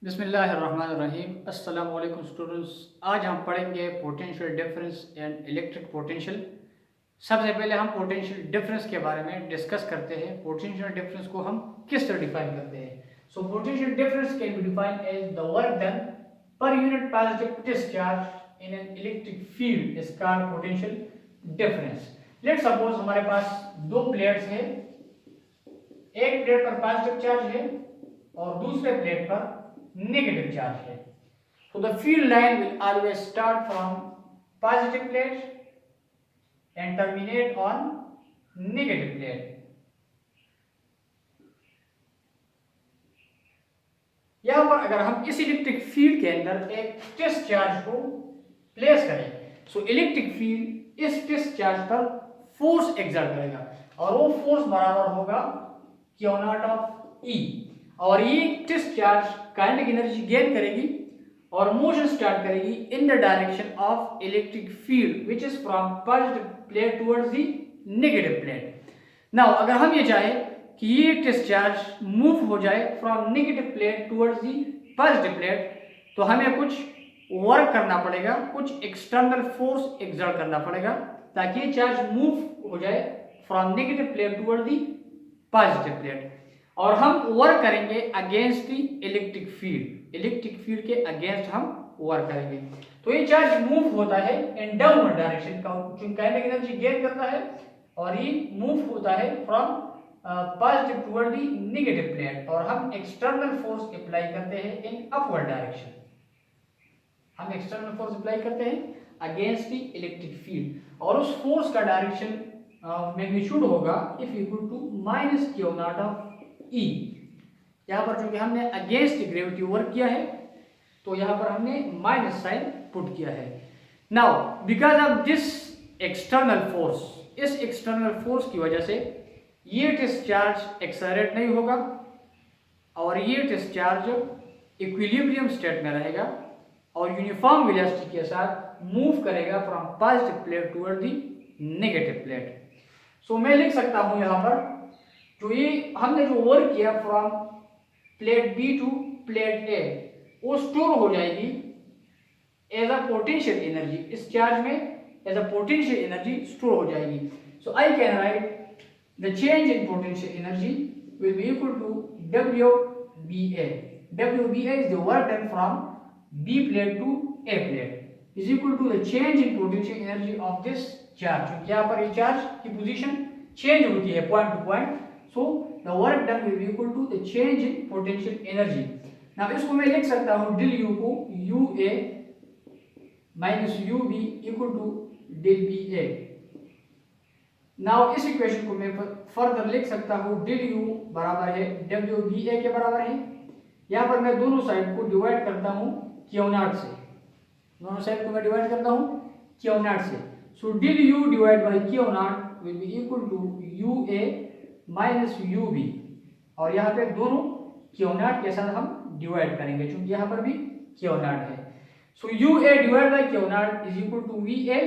बिस्मिल्लाहिर्रहमानिर्रहीम। अस्सलाम वालेकुम स्टूडेंट्स। आज हम पढ़ेंगे potential difference and electric potential. सबसे पहले हम पोटेंशियल डिफरेंस के बारे में डिस्कस करते हैं। पोटेंशियल डिफरेंस को हम किस तरह डिफाइन करते हैं। So potential difference can be defined as the work done per unit positive discharge in an electric field is called potential difference. Let's suppose हमारे पास दो प्लेट्स हैं, एक प्लेट पर पॉजिटिव चार्ज है और दूसरे प्लेट पर नेगेटिव चार्ज है। So the field line will always start from positive plate and terminate on negative plate. यहां पर अगर हम इस इलेक्ट्रिक फील्ड के अंदर एक टेस्ट चार्ज को प्लेस करें, सो इलेक्ट्रिक फील्ड इस टेस्ट चार्ज पर फोर्स एक्सर्ट करेगा और वो फोर्स बराबर होगा Q नॉट ऑफ E। और ये test charge kinetic energy gain करेगी और मोशन स्टार्ट करेगी in the direction of electric field which is from positive plate towards the negative plate. Now अगर हम ये चाहे कि ये टेस्ट चार्ज मूव हो जाए from negative plate towards the positive plate, तो हमें कुछ वर्क करना पड़ेगा, कुछ एक्सटर्नल फोर्स एक्सर्ट करना पड़ेगा ताकि ये चार्ज मूव हो जाए from negative plate towards the positive plate. और हम वर्क करेंगे against the electric field, electric field के अगेंस्ट हम वर्क करेंगे। तो ये चार्ज मूव होता है इन डाउनवर्ड डायरेक्शन का, चूंकि काइनेटिक एनर्जी गेन करता है और ये मूव होता है from positive toward the negative plate और हम एक्सटर्नल फोर्स अप्लाई करते हैं इन अपवर्ड डायरेक्शन। हम एक्सटर्नल फोर्स अप्लाई करते हैं अगेंस्ट द इलेक्ट्रिक फील्ड और उस फोर्स का डायरेक्शन मैग्नीट्यूड होगा if equal to minus Q naught of E। यहाँ पर चूंकि हमने अगेंस्ट ग्रेविटी वर्क किया है तो यहाँ पर हमने माइनस साइन पुट किया है। Now because of this external force, इस एक्सटर्नल फोर्स की वजह से ये टेस्ट चार्ज एक्सेलरेट नहीं होगा और ये टेस्ट चार्ज इक्विलिब्रियम स्टेट में रहेगा और यूनिफॉर्म वेलोसिटी के साथ मूव करेगा from positive plate toward the negative plate. So मैं लिख सकता हूं यहाँ पर जो ये हमने जो वर्क किया from plate B to plate A, वो स्टोर हो जाएगी एज अ पोटेंशियल एनर्जी। इस चार्ज में as a potential energy store हो जाएगी। So I can write the change in potential energy will be equal to WBA। WBA is the work done from B plate to A plate is equal to the change in potential energy of this charge। क्योंकि यहाँ पर ये charge की position change होती है point two point, so the work done will be equal to the change in potential energy। now इसको मैं लिख सकता हूँ del U को UA minus UB equal to del BA। now इस इक्वेशन को मैं फर्दर लिख सकता हूँ del U बराबर है WBA के बराबर है। यहाँ पर मैं दोनों साइड को डिवाइड करता हूँ Q नॉट से, दोनों साइड को मैं डिवाइड करता हूँ Q नॉट से। so del U divided by Q not will be equal to UA minus UB और यहाँ पे दोनों Q नॉट के साथ हम डिवाइड करेंगे क्योंकि यहाँ पर भी Q नॉट है। So UA divide by Q naught is equal to VA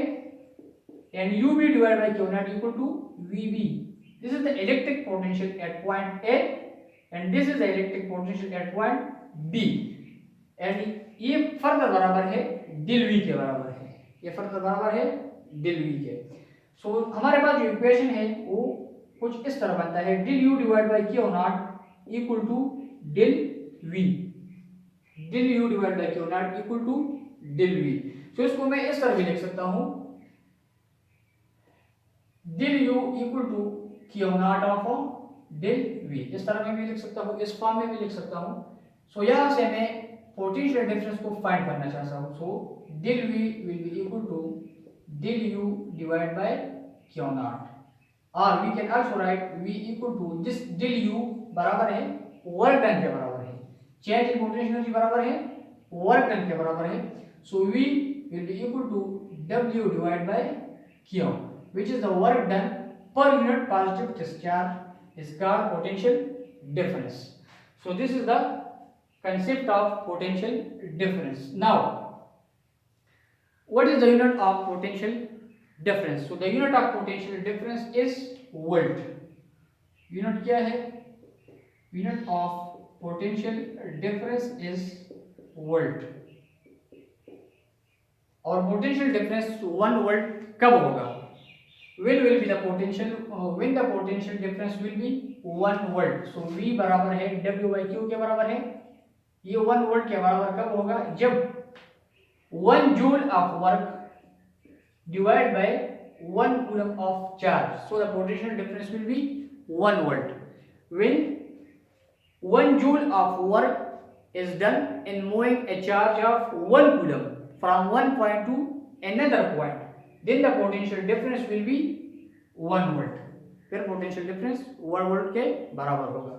and UB divide by Q naught equal to VB। This is the electric potential at point A and this is the electric potential at point B and ये further बराबर है del V के बराबर है, ये further बराबर है del V के। सो हमारे पास जो इक्वेशन है वो कुछ इस तरह बनता है del U divide by Q naught equal to del V, del U divide by Q naught equal to del V। So इसको मैं इस तरह भी लिख सकता हूं del U equal to Q naught of del V। इस तरह में भी लिख सकता हूं, इस फॉर्म में भी लिख सकता हूं। सो यहां से मैं पोटेंशियल डिफरेंस को फाइंड करना चाहता हूं। So del V will be equal to del U divide by Q not और we can also write V equal to this del U बराबर है वर्क डन के बराबर है, चेंज इन पोटेंशियल एनर्जी बराबर है वर्क डन के बराबर है। So V will be equal to W divide by Q which is the work done per unit positive discharge is called potential difference. So this is the concept of potential difference। now what is the unit of potential difference? so the unit of potential difference is volt। Unit क्या है? unit of potential difference is volt. और potential difference 1 volt कब होगा? will be the potential when the potential difference will be 1 volt। so V बराबर है W by Q के बराबर है। ये 1 वोल्ट के बराबर कब होगा? जब 1 joule of work divide by 1 coulomb of charge. so the potential difference will be 1 volt when 1 joule of work is done in moving a charge of 1 coulomb from one point to another point, then the potential difference will be 1 volt। फिर potential difference 1 volt के बराबर होगा।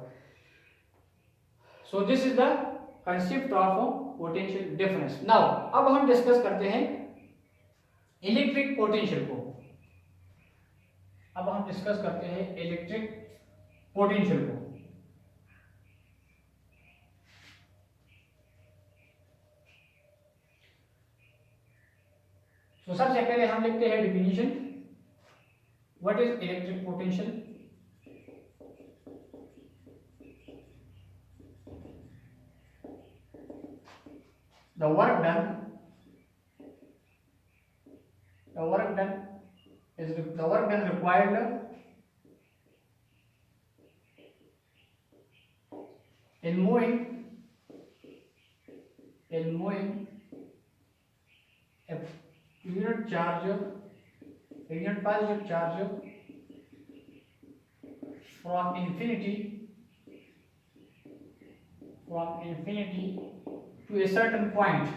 so this is the concept of potential difference। now अब हम discuss करते हैं electric potential को। अब हम डिस्कस करते हैं इलेक्ट्रिक पोटेंशियल को। तो सबसे पहले हम लिखते हैं definition. What is electric potential? The work done required in moving a unit positive charge from infinity to a certain point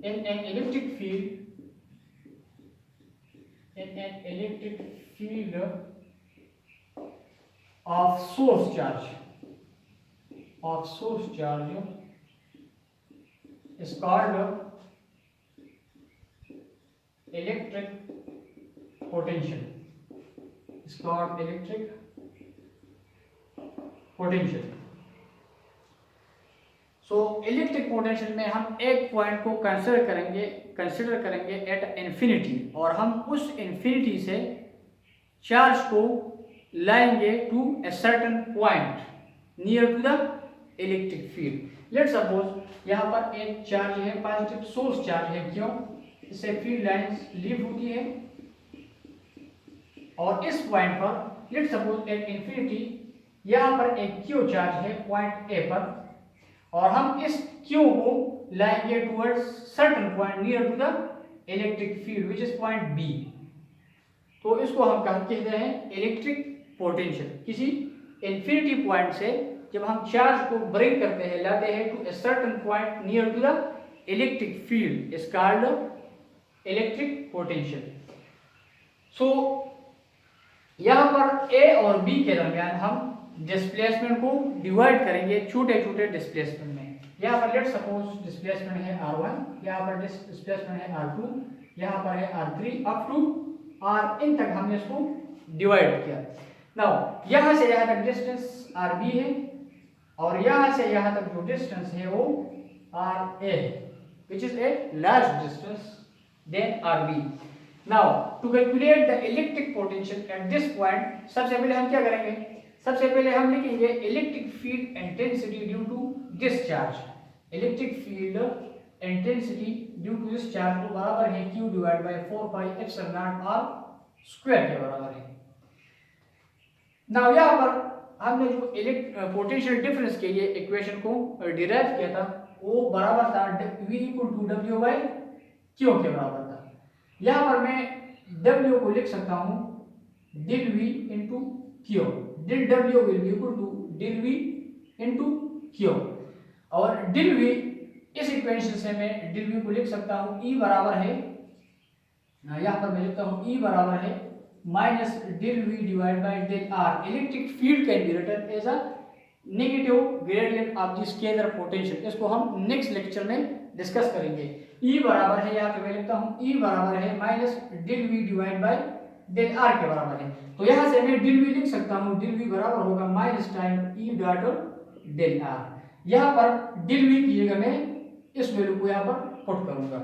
in an electric field of source charge is called electric potential। So electric potential में हम एक point को consider करेंगे at infinity, और हम उस infinity से charge को लाएंगे to a certain point near to the electric field. Let's suppose यहाँ पर एक चार्ज है, पॉजिटिव सोर्स चार्ज है। क्यों? इससे फील्ड लाइंस लीव होती है, और इस पॉइंट पर लेट्स सपोज एट इन्फिनिटी यहाँ पर एक क्यू चार्ज है पॉइंट ए पर, और हम इस क्यू को लाएंगे towards certain point near to the electric field which is point B. तो इसको हम कहते हैं इलेक्ट्रिक पोटेंशियल। किसी इन्फिनिटी पॉइंट से जब हम चार्ज को ब्रिंग करते हैं, लाते हैं to a certain point near to the electric field is called electric potential. So यहाँ पर ए और बी के दरमियान हम डिस्प्लेसमेंट को डिवाइड करेंगे छोटे छोटे डिस्प्लेसमेंट में। यहाँ पर लेट्स सपोज डिस्प्लेसमेंट है R1, यहाँ पर डिस्प्लेसमेंट है R2, यहाँ पर है R3 अप टू Rn तक हमने इसको डिवाइड किया। नाउ यहाँ से यहाँ तक डिस्टेंस RB है, और यहाँ से यहाँ तक जो डिस्टेंस है वो RA है, which is a large distance than RB। Now to calculate the electric potential at this point, सबसे पहले हम क्या करेंगे? सबसे पहले हम लिखेंगे electric field intensity due to this charge. Electric field intensity due to this charge को बराबर है Q divide by 4 pi epsilon naught R square के बराबर है। नाउ यहाँ पर हमने जो पोटेंशियल डिफरेंस के लिए इक्वेशन को डिराइव किया था वो बराबर था V equal to W by Q के बराबर था। यहाँ पर मैं W को लिख सकता हूँ del V into Q। Del W will be equal to del V into Q, और डिल V इस इक्वेशन से मैं डिल V को लिख सकता हूँ E बराबर है, यहाँ पर मैं लिखता हूँ E बराबर है minus del V divide by del R। Electric field can be written as a negative gradient of the scalar potential. इसको हम नेक्स्ट लेक्चर में डिस्कस करेंगे। E बराबर है, यहाँ पे मैं लिखता हूँ E बराबर है minus del V divide by del R के बराबर है। तो यहाँ से मैं डिल V लिख सकता हूँ, डिल V बराबर होगा minus time E dot del R। यहाँ पर डिल V की जगह मैं इस वैल्यू को यहाँ पर पुट करूंगा,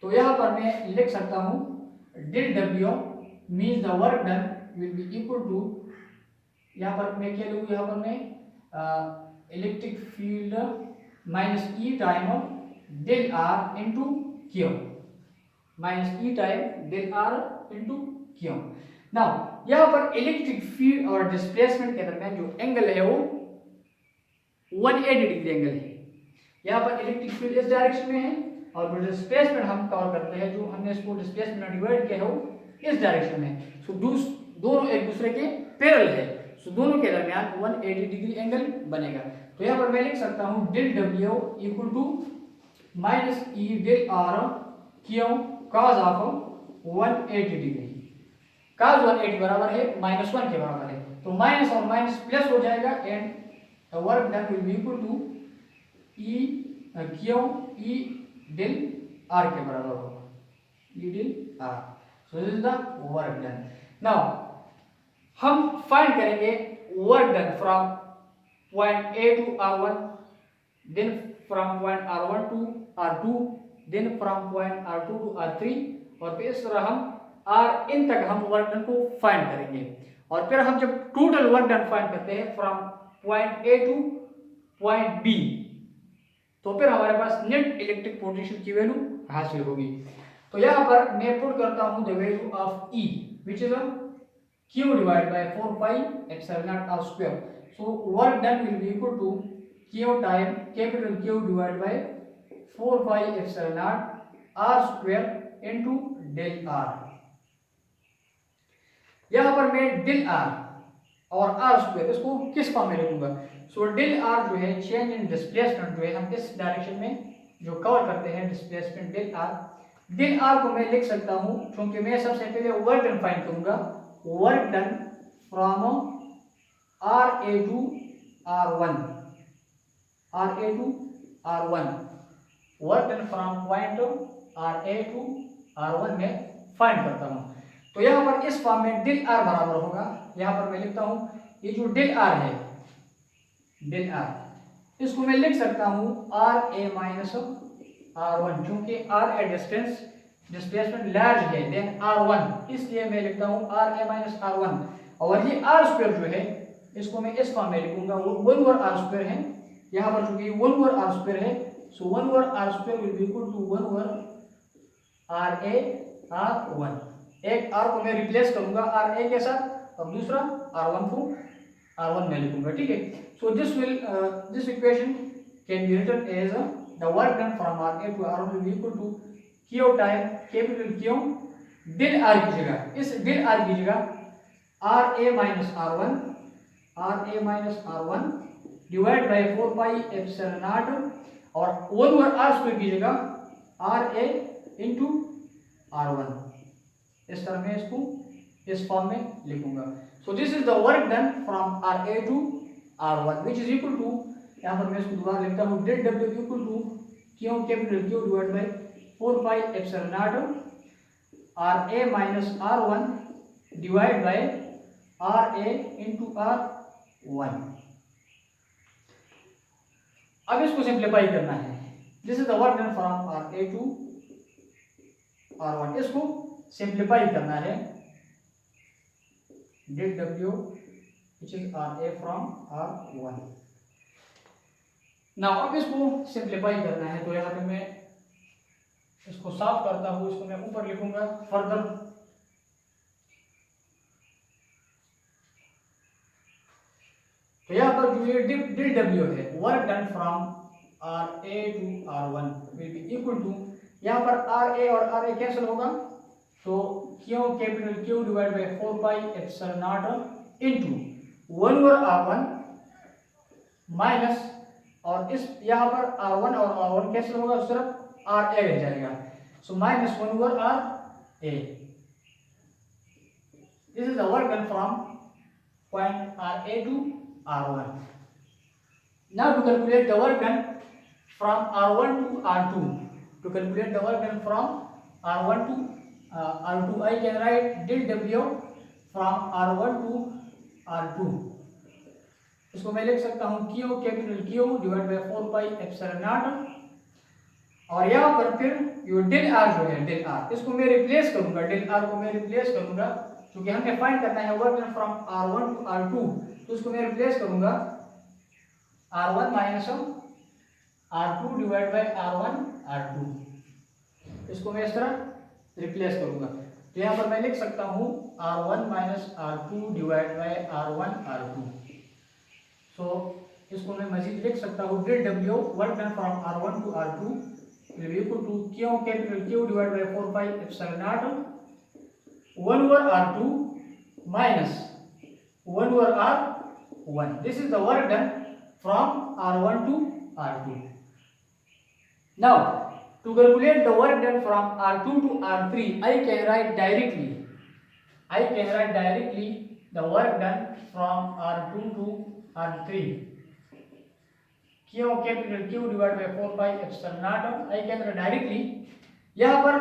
तो यहाँ पर मैं लिख सकता हूँ del W means the work done will be equal to यहाँ पर मैं क्या लूँ, यहाँ पर मैं electric field minus E time del R into Q, minus E time del R into Q. Now यहाँ पर इलेक्ट्रिक फील्ड और डिस्प्लेसमेंट के दरमियान जो एंगल है वो 180 डिग्री एंगल है। यहाँ पर इलेक्ट्रिक फील्ड इस डायरेक्शन में है और जो डिस्प्लेसमेंट हम कवर करते हैं, जो हमने इसको डिस्प्लेसमेंट डिवाइड किया है वो इस डायरेक्शन में है। सो दोनों एक दूसरे के पैरेलल है, सो दोनों के दरमियान 180 डिग्री एंगल बनेगा। तो यहाँ पर मैं लिख सकता हूँ del W equal to minus E del R Q cos of 180 degree. Cos 180 बराबर है -1 के बराबर है, तो माइनस और माइनस प्लस हो जाएगा and work done will be equal to E Q E del R के बराबर होगा, E del R. So this is the work done. Now हम फाइंड करेंगे work done from point A to R1, then from point R1 to R2, then from point R2 to R3, और फिर इस तरह हम Rn तक हम work done को फाइंड करेंगे। और फिर हम जब टोटल वर्क डन फाइंड करते हैं from point A to point B, तो फिर हमारे पास नेट इलेक्ट्रिक पोटेंशियल की वैल्यू हासिल होगी। तो यहाँ पर मैं पुट करता हूँ the value of E which is Q divided by 4 pi epsilon naught r square. So work done will be equal to Q time capital Q divided by 4 pi epsilon naught r square into del r। यहाँ पर मैं del r और r square इसको किस form में लिखूंगा? सो del r जो है चेंज इन डिस्प्लेसमेंट जो है हम इस डायरेक्शन में जो कवर करते हैं डिस्प्लेसमेंट del r को मैं लिख सकता हूँ, क्योंकि मैं सबसे पहले वर्क डन फाइंड करूंगा, work done from RA to R1, RA to R1, work done from point RA to R1 में फाइंड करता हूँ। तो यहाँ पर इस फॉर्म में del r बराबर होगा, यहाँ पर मैं लिखता हूँ ये जो del r है, del r इसको मैं लिख सकता हूँ RA माइनस R1, क्योंकि R ए डिस्टेंस डिस्प्लेसमेंट लार्ज है देन R1, इसलिए मैं लिखता हूँ RA माइनस R1। और ये R स्क्वायर जो है इसको मैं इस फॉर्म में लिखूंगा, वो 1 ओवर R स्क्वायर है, यहाँ पर चूंकि 1 ओवर R स्क्वायर है, so 1 over R square will be equal to 1 over RA R1। एक R को मैं रिप्लेस करूंगा RA के साथ और दूसरा R1 को R1 में लिखूंगा, ठीक है। So this equation can be written as the work done from RA to R1 will be equal to Q time capital Q del R की जगह, इस del R की जगह RA minus R1, RA minus R1 divide by 4 pi epsilon naught और 1 over R square की जगह RA into R1। इस तरह मैं इसको इस फॉर्म में लिखूंगा। So this is the work done from RA to R1 which is equal to, यहाँ पर मैं इसको दोबारा लिखता हूँ, del W equal to Q capital Q divide by 4 pi epsilon naught RA minus R1 divided by RA into R1। अब इसको simplify करना है, this is the work done from RA to R1, इसको सिंप्लीफाई करना है, del W which is RA from R1। Now अब इसको simplify करना है, तो यहाँ पे मैं इसको साफ करता हूं, इसको मैं ऊपर लिखूंगा फर्दर। तो यहाँ पर जो ये डेल डब्ल्यू है work done from RA to R1 will be equal to, यहाँ पर RA और RA कैंसिल होगा, तो Q capital Q divide by 4 pi epsilon naught into 1 over R1 minus, और इस यहाँ पर R1 और R1 कैंसिल होगा, सिर्फ RA रह जाएगा, so minus 1 over RA। This is the work done from point RA to R1। Now to calculate the work done from R1 to R2, to calculate the work done from R1 to R2 I can write del W from R1 to R2, इसको मैं लिख सकता हूँ Q capital Q divide by 4 pi epsilon naught, और यहाँ पर फिर जो डेल R जो है डेल R इसको मैं रिप्लेस करूंगा, डेल R को मैं रिप्लेस करूंगा क्योंकि हमें फाइंड करना है work done from R1 to R2, तो उसको मैं रिप्लेस करूंगा R1 minus R2 divide by R1 R2, इसको मैं इस तरह रिप्लेस करूंगा। तो यहाँ पर मैं लिख सकता हूँ R1 minus R2 divide by R1 R2। सो इसको मैं मजीद लिख सकता हूँ del W work done from R1 to R2 will be equal to Q capital Q divided by 4 pi epsilon naught 1 over R2 minus 1 over R1. This is the work done from R1 to R2. Now, to calculate the work done from R2 to R3, I can write directly the work done from R2 to R3. Q capital Q divided by 4 pi epsilon naught, I can write directly। यहाँ पर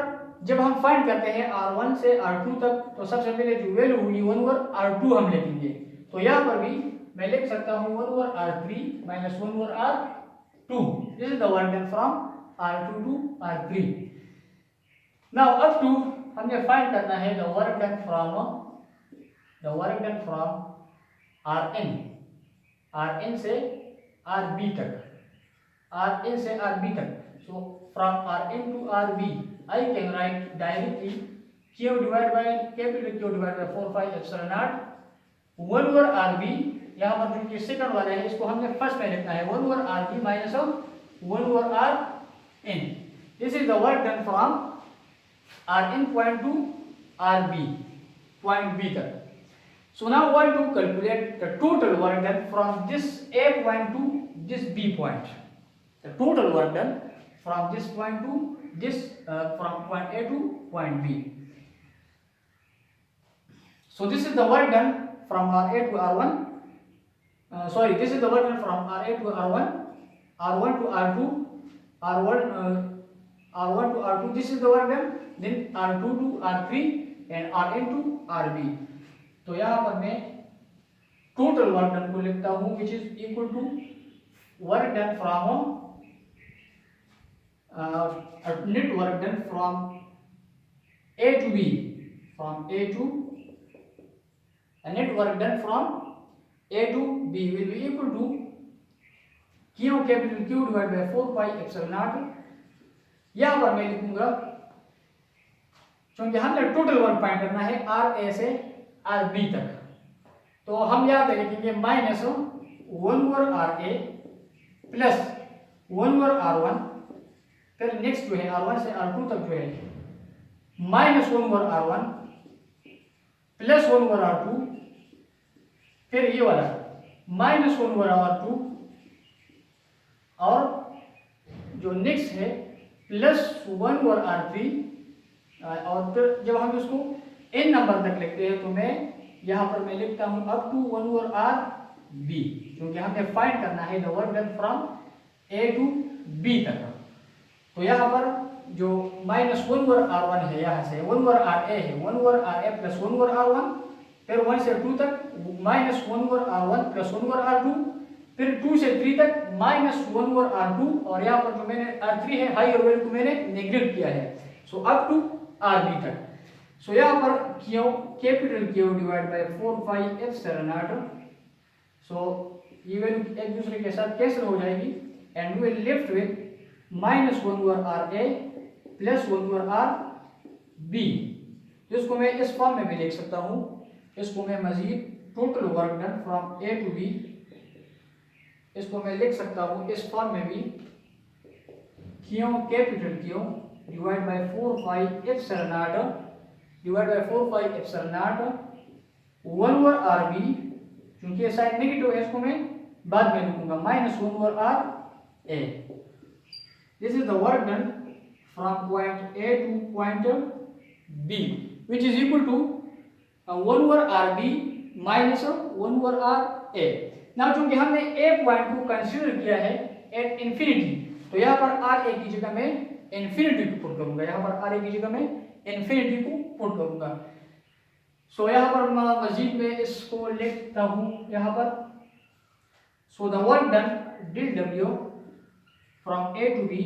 जब हम find करते हैं R1 से R2 तक, तो सबसे पहले जो वैल्यू हुई 1 over R2 हम लिखेंगे। तो यहाँ पर भी मैं लिख सकता हूँ 1 over R3 minus 1 over R2। This is the work done from R2 to R3। Now up to हमें फाइंड करना है the work done from Rn से RB तक, Rn से RB तक। So from Rn to RB I can write directly Q divided by capital Q divided by 4 pi epsilon naught 1 over RB। यहाँ पर जो कि सेकंड वाला है इसको हमने फर्स्ट में लिखना है 1 over RB minus 1 over Rn। This is the work done from Rn point to RB point B तक। So now I want to calculate the total work done from this A point to this B point. The total work done from this point to this from point A to point B. So this is the work done from RA to R1. This is the work done from RA to R1, R1 to R2, R1 to R2. This is the work done. Then R2 to R3 and Rn to RB. तो यहाँ पर मैं total work done को लिखता हूँ which is equal to work done from net work done from A to B, net work done from A to B will be equal to Q capital Q divided by 4 pi epsilon naught। यहाँ पर मैं लिखूंगा क्योंकि हमने total work find करना है RA से RB तक, तो हम यहाँ पे लिखेंगे minus 1 over RA plus 1 over R1, फिर नेक्स्ट जो है R1 से R2 तक जो है minus 1 over R1 plus 1 over R2, फिर ये वाला माइनस 1 over R2 और जो नेक्स्ट है प्लस 1 over R3। और फिर जब हम इसको n नंबर तक लिखते हैं तो मैं यहाँ पर मैं लिखता हूँ अप टू 1 over RB, क्योंकि हमें फाइंड करना है the work done from A to B तक। तो यहाँ पर जो माइनस 1 over R1 है, यहाँ से 1 over RA है 1 over RA plus 1 over R1, फिर 1 से 2 तक minus 1 over R1 plus 1 over R2, फिर 2 से 3 तक माइनस 1 over R2, और यहाँ पर जो मैंने R3 है हायर वैल्यू को मैंने नेग्लेक्ट किया है, सो अप टू RB तक। सो यहाँ पर Q capital Q divide by 4 pi epsilon naught। So ये वैल्यू एक दूसरे के साथ कैंसिल हो जाएगी and we will left with minus 1 over RA plus 1 over RB। इसको मैं इस फॉर्म में भी लिख सकता हूँ, इसको मैं मजीद total work done from A to B, इसको मैं लिख सकता हूँ इस फॉर्म में भी Q capital Q divide by 4 pi epsilon naught divide by 4 pi epsilon naught 1 over RB, क्योंकि ये साइड नेगेटिव है इसको मैं बाद में लिखूंगा minus 1 over RA। This is the work done from point A to point B which is equal to 1 over RB minus 1 over RA। Now चूंकि हमने A पॉइंट को कंसीडर किया है एट इंफिनिटी, तो यहाँ पर RA की जगह मैं इंफिनिटी को पुट करूंगा, यहाँ पर RA की जगह मैं इंफिनिटी को पुट करूंगा। सो यहाँ पर मैं मजीद में इसको लिखता हूँ यहाँ पर। So the work done del W from A to B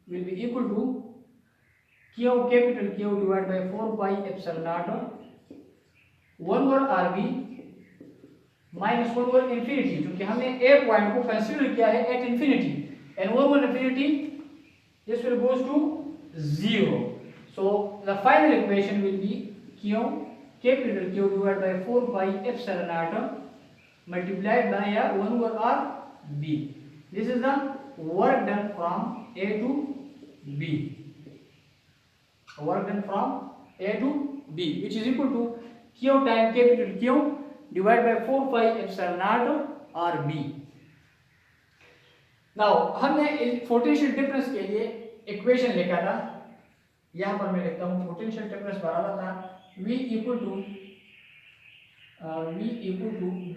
will be equal to Q capital Q divided by 4 pi epsilon naught 1 over R B minus 1 over infinity, क्योंकि हमने ए पॉइंट को कंसीडर किया है at infinity, and 1 over infinity this will goes to 0. So the final equation will be Q, capital Q divided by 4 pi epsilon naught multiplied by 1 over R B. This is the work done from A to B. Work done from A to B, which is equal to Q time capital Q divided by 4 pi epsilon naught R B. Now हमने potential difference के लिए equation लिखा था, यहाँ पर मैं लिखता हूँ पोटेंशियल डिफरेंस बराबर था V equal to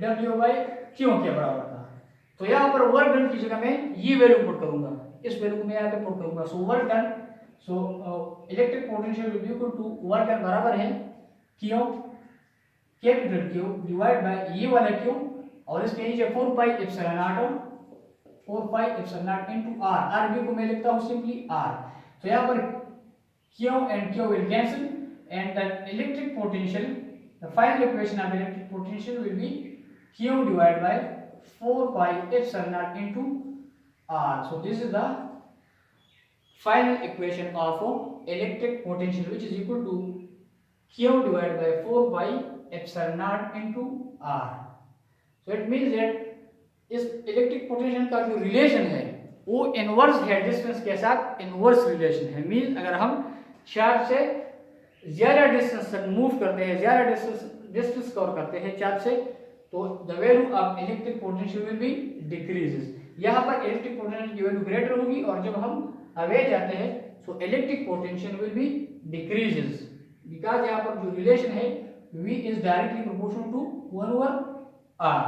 W by Q के बराबर था. तो यहाँ पर वर्क डन की जगह मैं ये वैल्यू पुट करूंगा, इस वैल्यू को मैं यहाँ पे पुट करूंगा. So work done, so electric potential will be equal to work done बराबर है Q capital Q divide by ये वाला क्यू और इसके नीचे 4 pi epsilon naught, 4 pi epsilon naught into R. R B को मैं लिखता हूँ सिंपली आर. तो यहाँ पर Q and Q will cancel, and the electric potential, the final equation of electric potential will be Q divided by 4 pi epsilon naught into R. So this is the final equation of electric potential, which is equal to Q divided by 4 pi epsilon naught into R. So it means that इस electric potential का जो relation है वो inverse है distance के साथ, inverse relation है. Mean अगर हम चार्ज से ज्यादा डिस्टेंस तक मूव करते हैं, ज्यादा डिस्टेंस कवर करते हैं चार्ज से, तो the value of electric potential will be decreases. यहाँ पर इलेक्ट्रिक पोटेंशियल की वैल्यू ग्रेटर होगी और जब हम अवे जाते हैं so electric potential will be decreases, because यहाँ पर जो रिलेशन है V is directly proportional to 1 over R.